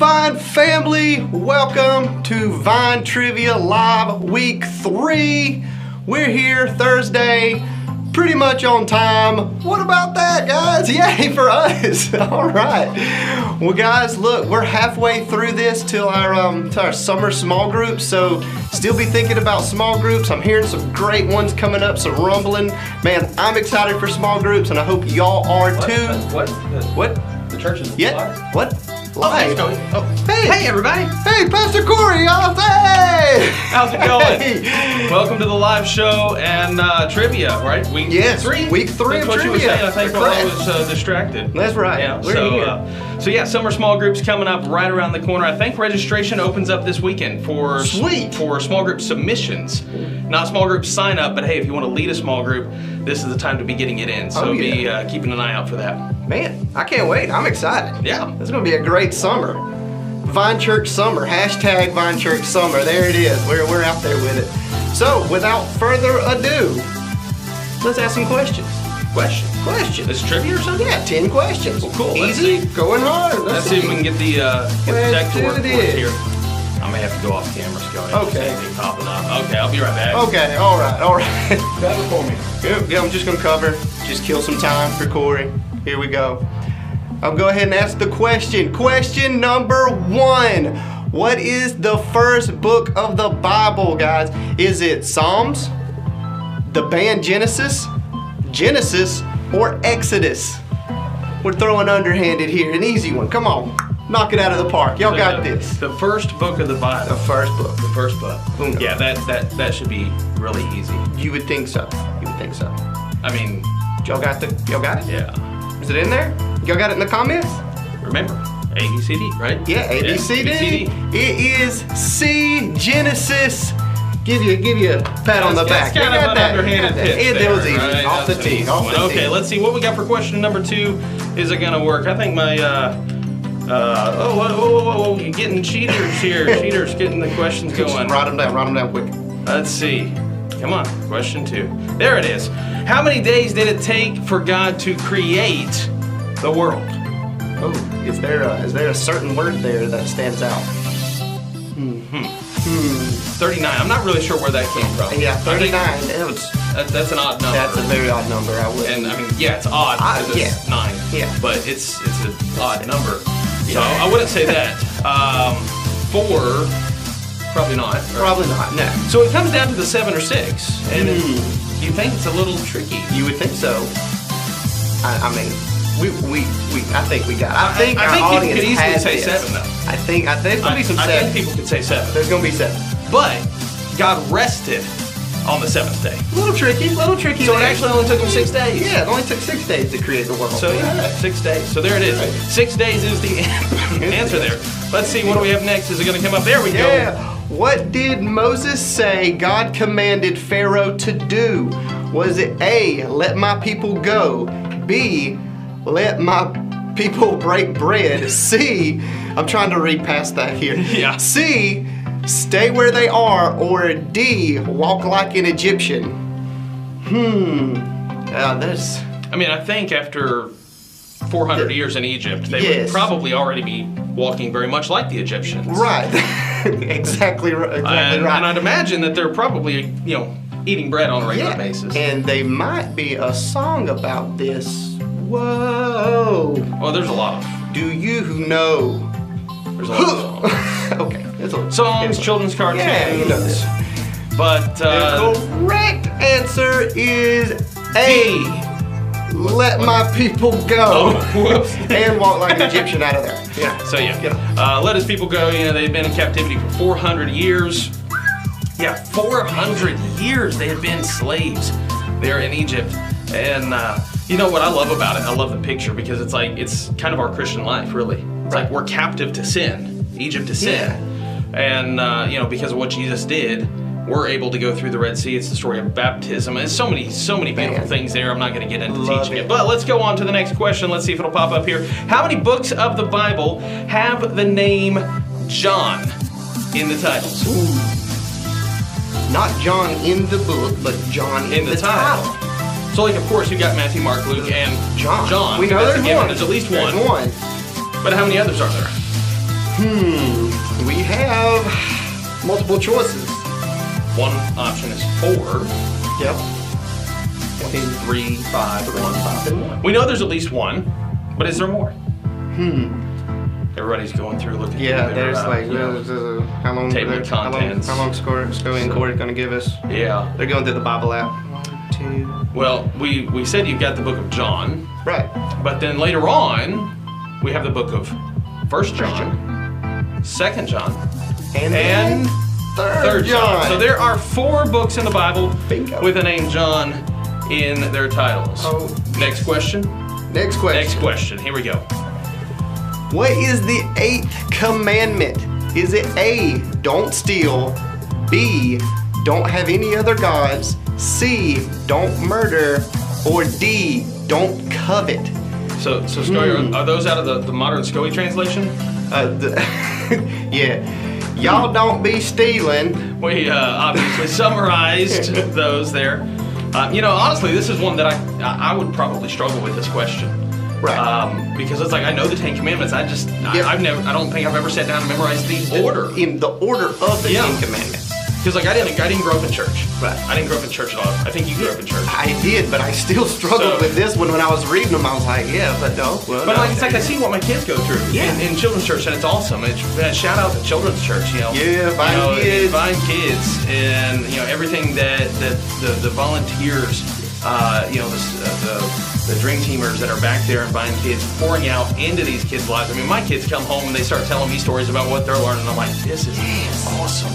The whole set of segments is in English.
Vine family? Welcome to Vine Trivia Live Week 3. We're here Thursday, pretty much on time. What about that, guys? Yay for us. All right. Well, guys, look, we're halfway through this till our summer small groups, so still be thinking about small groups. I'm hearing some great ones coming up, some rumbling. Man, I'm excited for small groups, and I hope y'all are too. What? The church is live? What? Live? Hey, everybody. Hey, Pastor Corey. Hey! How's it going? Hey. Welcome to the live show and trivia, right? Week 3? Week 3 That's of what trivia. You were saying, I think, while I was distracted. That's right. Yeah, We're here. So summer small groups coming up right around the corner. I think registration opens up this weekend for small group submissions. Not small group sign up, but hey, if you want to lead a small group, this is the time to be getting it in. So be keeping an eye out for that. Man, I can't wait. I'm excited. Yeah. It's going to be a great summer. Vine Church Summer. Hashtag Vine Church Summer. There it is. We're out there with it. So, without further ado, let's ask some questions. Questions. Is it trivia or something? Yeah, 10 questions. Well, cool. Easy, going hard. Let's see if we can get the deck to work for us here. I may have to go off camera, Scotty. Okay. Anything popping up. Okay, I'll be right back. Okay, all right. Grab it for me. Yeah, I'm just going to cover. Just kill some time for Corey. Here we go. I'll go ahead and ask the question. Question number 1. What is the first book of the Bible, guys? Is it Psalms, the band Genesis, or Exodus? We're throwing underhanded here. An easy one. Come on. Knock it out of the park. Y'all got this. The first book of the Bible. The first book. The first book. Uno. Yeah, that should be really easy. You would think so. I mean, Y'all got it? yeah. Is it in there? Y'all got it in the comments? Remember, ABCD, right? Yeah, ABCD. ABCD. It is C, Genesis. Give you a pat on the back. That's kind of an underhanded pitch It was easy. Right? Off the tee. Okay, let's see what we got for question number 2. Is it gonna work? I think my you're getting cheaters here. Cheaters getting the questions going. Write them down quick. Let's see. Come on, question 2. There it is. How many days did it take for God to create the world? Oh, is there a certain word there that stands out? 39. I'm not really sure where that came from. Yeah, 39. That's an odd number. That's a very odd number. And I mean, yeah, it's odd because it's 9. Yeah. But it's an odd number. So I wouldn't say that. 4, probably not. Probably not. No. So it comes down to the 7 or 6, and you think it's a little tricky. You would think so. I mean, I think we got it. I think our people audience could easily has say this. 7 though. I think there's gonna be some 7. I think people could say 7. There's gonna be 7. But God rested on the 7th day. A little tricky. So it actually only took him 6 days. Yeah, it only took 6 days to create the world. So yeah, 6 days. So there it is. 6 days is the answer there. Let's see, what do we have next? Is it going to come up? There we go. Yeah. What did Moses say God commanded Pharaoh to do? Was it A, let my people go? B, let my people break bread? C, I'm trying to read past that here. Yeah. C, stay where they are, or D, walk like an Egyptian? I mean, I think after 400 years in Egypt, they would probably already be walking very much like the Egyptians. Right. Exactly right. And I'd imagine that they're probably, eating bread on a regular basis. And they might be a song about this. Whoa. Well, there's a lot of. Do you know? There's a lot of songs. Okay. Songs, children's cartoons. Yeah, you know this. But the correct answer is A. Let my people go. Oh, whoops. And walk like an Egyptian out of there. Yeah. So let his people go. They've been in captivity for 400 years. Yeah, 400 years they had been slaves there in Egypt. And you know what I love about it? I love the picture because it's kind of our Christian life, really. It's like we're captive to sin, Egypt to sin. Yeah. And because of what Jesus did, we're able to go through the Red Sea. It's the story of baptism. There's so many beautiful things there. I'm not going to get into teaching it. But let's go on to the next question. Let's see if it'll pop up here. How many books of the Bible have the name John in the titles? Ooh. Not John in the book, but John in the title. So, of course, you got Matthew, Mark, Luke, and John. We know there's one. There's at least one. There's one. But how many others are there? We have multiple choices. One option is 4. Yep. 3, 5, 1. 5 and 1. We know there's at least one, but is there more? Everybody's going through looking Yeah, through their, there's like how long? table of contents. How long Score and Court going to give us? Yeah. They're going through the Bible app. 1, 2. Well, we said you've got the book of John, Right. but then later on we have the book of 1 John, 2 John, and 3 John. So there are 4 books in the Bible Bingo. with the name John in their titles. Oh. Next question. Next question. Next question. Here we go. What is the 8th commandment? Is it A, don't steal, B, don't have any other gods, C, don't murder, or D, don't covet? So Scully, are those out of the modern Scully translation? Yeah. Y'all don't be stealing. We obviously summarized those there. Honestly, this is one that I would probably struggle with this question. Right. Because it's like I know the 10 Commandments. I don't think I've ever sat down and memorized the order. In the order of the 10 commandments. Because I didn't grow up in church. Right. I didn't grow up in church at all. I think you grew up in church. I did, but I still struggled with this one when I was reading them. I was like, yeah, but no. Well, but no. it's like I see what my kids go through in children's church, and it's awesome. Shout out to children's church, Yeah, Vine Kids. Vine Kids, and everything that the volunteers, the dream teamers that are back there in Vine Kids pouring out into these kids' lives. I mean, my kids come home and they start telling me stories about what they're learning. I'm like, this is awesome.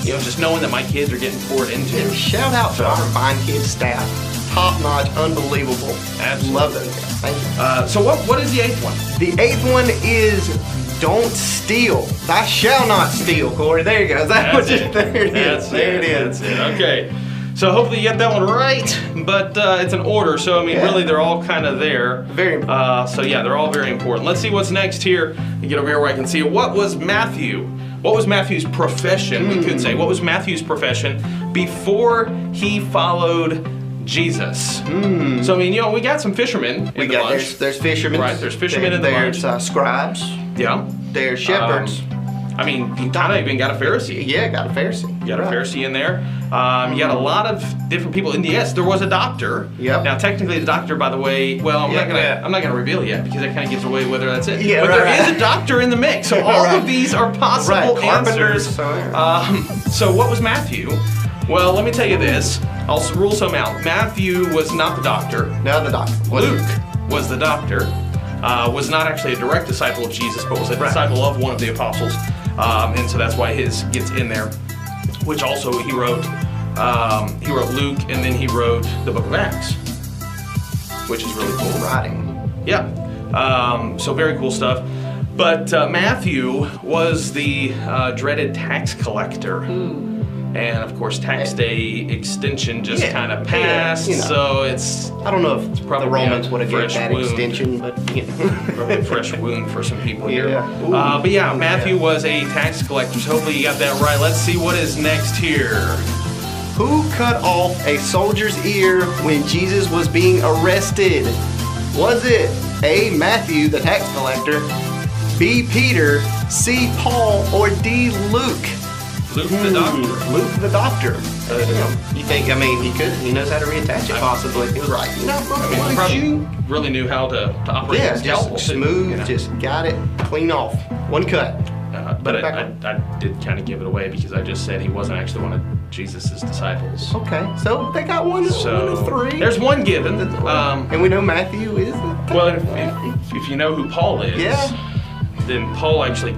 Yes. Just knowing that my kids are getting poured into. And shout out to our Vine Kids staff. Top notch, unbelievable. Absolutely. Love those guys. Thank you. So what is the 8th one? The 8th one is don't steal. Thou shall not steal, Corey. There you go. There it is. That's it. Okay. So hopefully you get that one right, but it's an order, so really they're all kind of there. Very important. So yeah, they're all very important. Let's see what's next here. You get over here where I can see it. What was Matthew's profession, we could say? What was Matthew's profession before he followed Jesus? So we got some fishermen in the bunch. There's fishermen. Right, there's fishermen in the bunch. There's scribes. Yeah. There's shepherds. You kind of even got a Pharisee. Yeah, got a Pharisee. You got a Pharisee in there. You got a lot of different people. And yes, there was a doctor. Yep. Now, technically, the doctor, by the way, well, I'm not gonna reveal yet because that kind of gives away whether that's it. Yeah, but there is a doctor in the mix, so all of these are possible answers. So what was Matthew? Well, let me tell you this. I'll rule some out. Matthew was not the doctor. No, the doctor. Luke was the doctor. Was not actually a direct disciple of Jesus, but was a disciple of one of the apostles. And so that's why his gets in there, which also he wrote Luke, and then he wrote the book of Acts, which is really cool. Writing. Yeah. So very cool stuff. But Matthew was the dreaded tax collector. And of course, tax day extension just kind of passed, so it's... I don't know if probably the Romans would have given that wound. Extension, but Probably a fresh wound for some people here. Ooh. But yeah, Matthew was a tax collector, so hopefully you got that right. Let's see what is next here. Who cut off a soldier's ear when Jesus was being arrested? Was it A, Matthew, the tax collector, B, Peter, C, Paul, or D, Luke? Luke the doctor. Luke the doctor. You think, he knows how to reattach it possibly. He was right. He probably really knew how to operate a scalpel. Just smooth, just got it clean off. One cut. But I did kind of give it away because I just said he wasn't actually one of Jesus' disciples. Okay, so they got one of 3. There's one given. And we know Matthew is the Well, if you know who Paul is, then Paul actually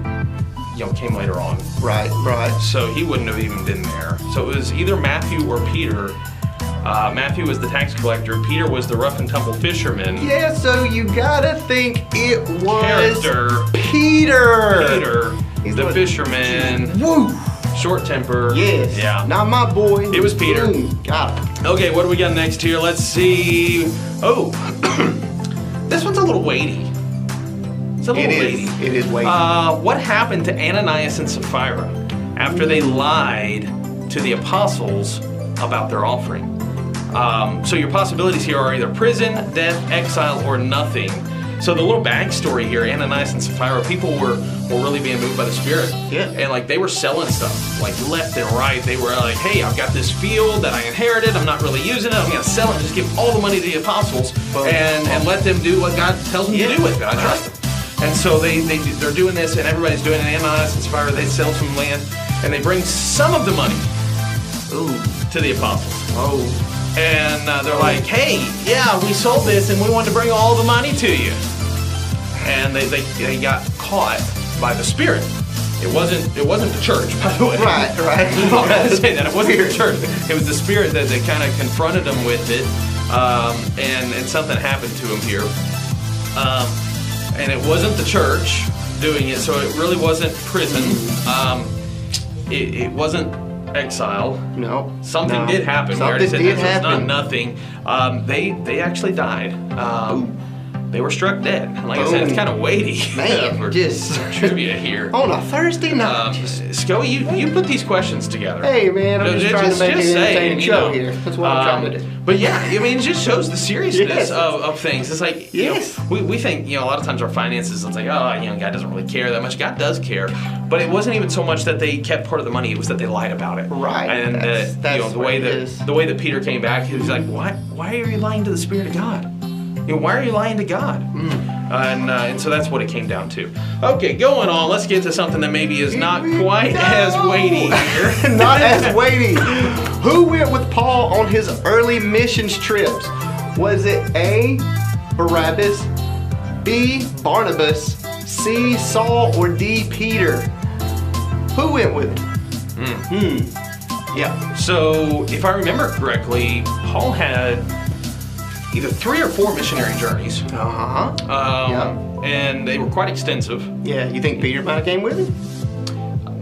came later on. Right. So he wouldn't have even been there. So it was either Matthew or Peter. Matthew was the tax collector. Peter was the rough and tumble fisherman. Yeah, so you gotta think it was Peter. He's the fisherman. Woo! Short temper. Yes. Yeah. Not my boy. It was Peter. Boom. Got it. Okay, what do we got next here? Let's see. Oh, this one's a little weighty. It's a little weighty. It is weighty. What happened to Ananias and Sapphira after they lied to the apostles about their offering? So your possibilities here are either prison, death, exile, or nothing. So the little backstory here, Ananias and Sapphira, people were really being moved by the Spirit. Yeah. And like they were selling stuff, like left and right. They were like, hey, I've got this field that I inherited. I'm not really using it. I'm going to sell it and just give all the money to the apostles and let them do what God tells them to do with it. I trust them. And so they're doing this, and everybody's doing it. Ananias and Sapphira, they sell some land, and they bring some of the money to the apostles. Oh. And they're like, hey, yeah, we sold this, and we wanted to bring all the money to you. And they got caught by the Spirit. It wasn't the church, by the way. Right. I'm going to say that. It wasn't the church. It was the Spirit that they kind of confronted them with it. And something happened to them here. And it wasn't the church doing it, so it really wasn't prison. It wasn't exile. No. Something did happen. Something we already said did this. It's not happen. nothing. They actually died. They were struck dead. And like I said, it's kind of weighty. Man, for just trivia here. on a Thursday night. Scully, you put these questions together. Hey man, I'm just trying to make an entertaining show here. That's what I'm trying to do. But yeah, I mean, it just shows the seriousness Yes. of things. It's like, Yes. we think, a lot of times our finances, it's like, oh, God doesn't really care that much. God does care. But it wasn't even so much that they kept part of the money, it was that they lied about it. Right. And That's the way what it is. that Peter came back, he was like, why are you lying to the Spirit of God? Why are you lying to God? And so that's what it came down to. Okay, going on. Let's get to something that maybe is not quite as weighty here. Not as weighty. Who went with Paul on his early missions trips? Was it A, Barabbas, B, Barnabas, C, Saul, or D, Peter? Who went with him? Yeah. So, if I remember correctly, Paul had either 3 or 4 missionary journeys. And they were quite extensive. Yeah, you think Peter might have came with him?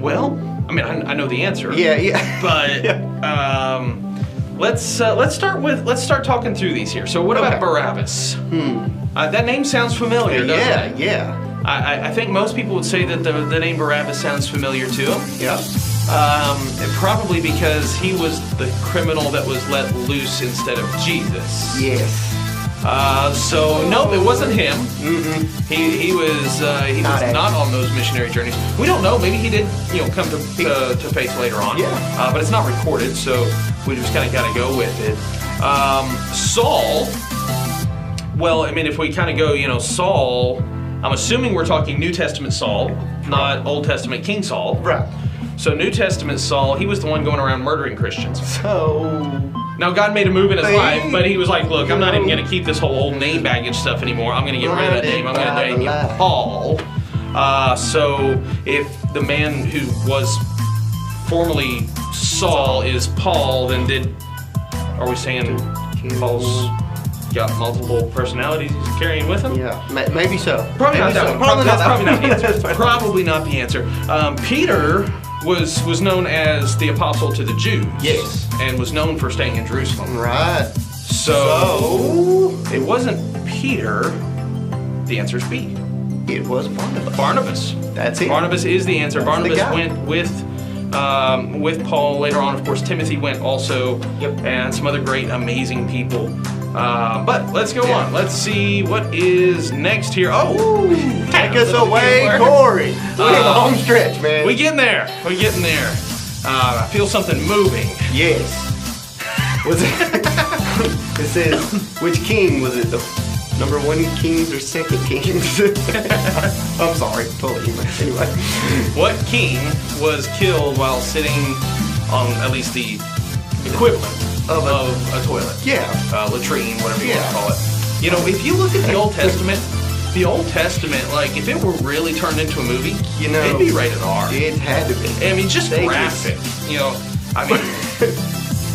Well, I mean, I know the answer. Yeah. But let's start talking through these here. So what about Barabbas? That name sounds familiar, doesn't it? Yeah. I think most people would say that the name Barabbas sounds familiar to them. Yeah. And probably because he was the criminal that was let loose instead of Jesus. Yes. So no, it wasn't him. He was not on those missionary journeys. We don't know. Maybe he did, come to faith later on. Yeah. But it's not recorded, so we just kind of got to go with it. Saul. Well, I mean, if we kind of go, Saul. I'm assuming we're talking New Testament Saul, not Old Testament King Saul. Right. So New Testament Saul, he was the one going around murdering Christians. So. Now God made a move in his life, but he was like, look, I'm not even going to keep this whole old name baggage stuff anymore. I'm going to get rid of that name. I'm going to name you Paul. So if the man who was formerly Saul is Paul, then are we saying Paul's got multiple personalities he's carrying with him? Yeah, maybe so. Probably not that one. That's probably not the answer. That's Probably not the answer. Peter was known as the apostle to the Jews. Yes. And was known for staying in Jerusalem. Right. So it wasn't Peter. The answer is B. It was Barnabas. Barnabas. That's it. Barnabas is the answer. That's Barnabas the guy. went with Paul later on. Of course, Timothy went also. Yep. And some other great, amazing people. But let's go on. Let's see what is next here. Oh, take us away, Corey. We're in the home stretch, man. We getting there. We're getting there. I feel something moving. Yes. Was it? It says, which king was it? The number 1 kings or 2nd kings? I'm sorry. Totally. Anyway. What king was killed while sitting on at least the equivalent of a toilet? Yeah. Latrine, whatever you want to call it. If you look at the Old Testament, like if it were really turned into a movie, it'd be rated R. It had to be. I mean, just graphic. I mean,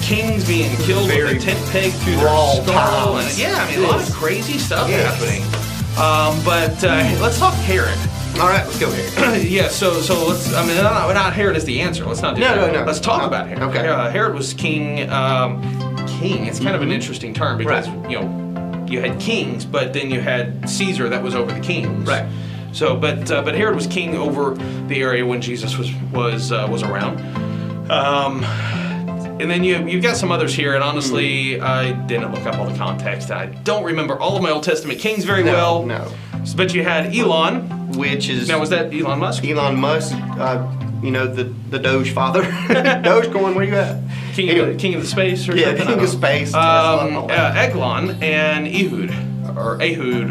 kings being killed with a tent peg through their skull. And, a lot of crazy stuff happening. But let's talk Herod. All right, let's go Herod. So let's. I mean, not Herod is the answer. Let's not do that. No. Let's talk about Herod. Okay. Herod was king. King. It's kind of an interesting term because you had kings, but then you had Caesar that was over the kings. Right. So, but Herod was king over the area when Jesus was around. And then you've got some others here, and honestly, I didn't look up all the context. I don't remember all of my Old Testament kings very well. No. But you had Elon. Which is... Now, was that Elon Musk? Elon Musk, you know, the Doge father. Dogecoin, where you at? King of the space or something? Yeah, King of Space. Eglon and Ehud,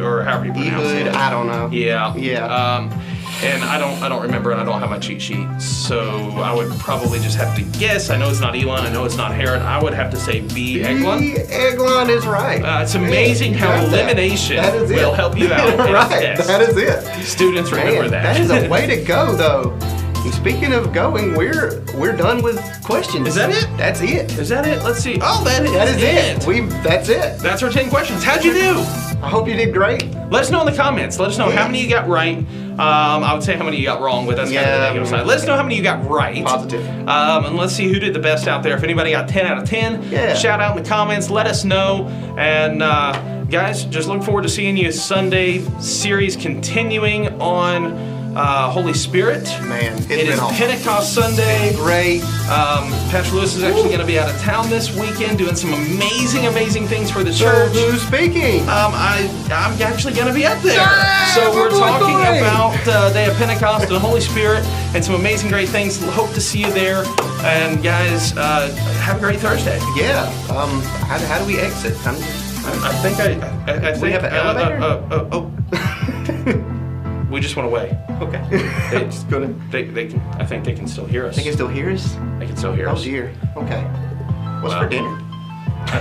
or however you pronounce it. Ehud, I don't know. Yeah. Yeah. And I don't remember, and I don't have my cheat sheet, so I would probably just have to guess. I know it's not Elon, I know it's not Herod. I would have to say B. Eglon. Eglon is right. It's amazing how elimination will help you out. Right, that is it. Students, remember that. That is a way to go, though. And speaking of going, we're done with questions. Is that it? That's it. Is that it? Let's see. Oh, that is it. That's it. That's our 10 questions. How'd you do? I hope you did great. Let us know in the comments. Let us know how many you got right. I would say how many you got wrong, but that's kind of the negative side. Let us know how many you got right. Positive. And let's see who did the best out there. If anybody got 10 out of 10, shout out in the comments. Let us know. And guys, just look forward to seeing you Sunday. Series continuing on Holy Spirit. Man, it is awesome. Pentecost Sunday. Great. Pastor Lewis is actually going to be out of town this weekend doing some amazing things for the church. Who's speaking? I'm actually going to be up there. So we're talking about Day of Pentecost and Holy Spirit and some amazing great things. Hope to see you there. And guys, have a great Thursday. Yeah. How do we exit? I think we have an elevator? We just went away. Okay. Just gonna. They can. I think they can still hear us. They can still hear us? They can still hear us. Oh dear. Okay. What's for dinner? I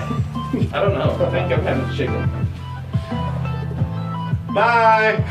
don't know. I think I'm having chicken. Bye.